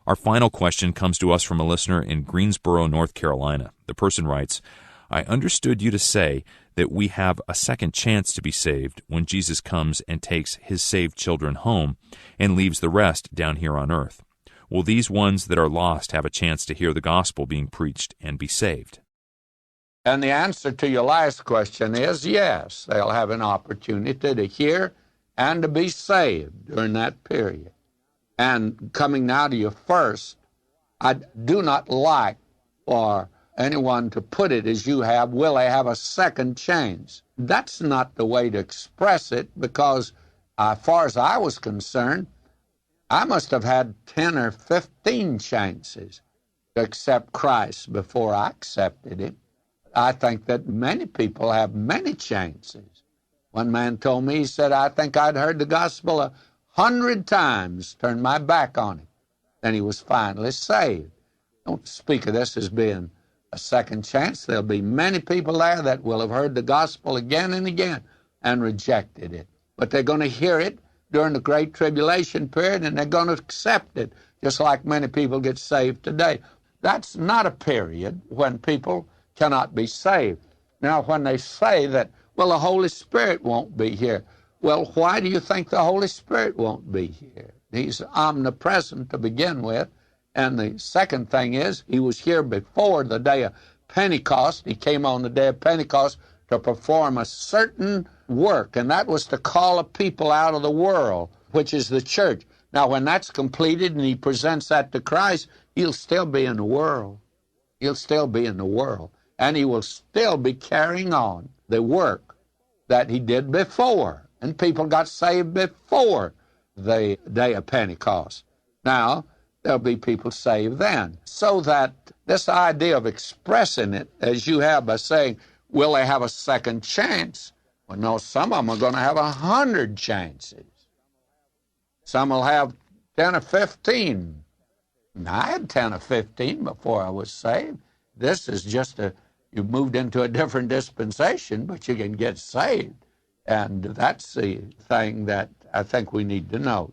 Our final question comes to us from a listener in Greensboro, North Carolina. The person writes, I understood you to say that we have a second chance to be saved when Jesus comes and takes his saved children home and leaves the rest down here on earth. Will these ones that are lost have a chance to hear the gospel being preached and be saved? And the answer to your last question is yes, they'll have an opportunity to hear and to be saved during that period. And coming now to your first, I do not like for anyone to put it as you have, will they have a second chance? That's not the way to express it, because as far as I was concerned, I must have had 10 or 15 chances to accept Christ before I accepted him. I think that many people have many chances. One man told me, he said, I think I'd heard the gospel 100 times, turned my back on it. Then he was finally saved. Don't speak of this as being a second chance. There'll be many people there that will have heard the gospel again and again and rejected it. But they're going to hear it during the Great Tribulation period, and they're going to accept it, just like many people get saved today. That's not a period when people cannot be saved. Now, when they say that, well, the Holy Spirit won't be here, well, why do you think the Holy Spirit won't be here? He's omnipresent to begin with. And the second thing is, he was here before the day of Pentecost. He came on the day of Pentecost to perform a certain work, and that was to call a people out of the world, which is the church. Now, when that's completed and he presents that to Christ, he'll still be in the world. He'll still be in the world. And he will still be carrying on the work that he did before. And people got saved before the day of Pentecost. Now, there'll be people saved then. So that this idea of expressing it, as you have by saying, will they have a second chance? Well, no, some of them are going to have 100 chances. Some will have 10 or 15. And I had 10 or 15 before I was saved. This is just you moved into a different dispensation, but you can get saved. And that's the thing that I think we need to know.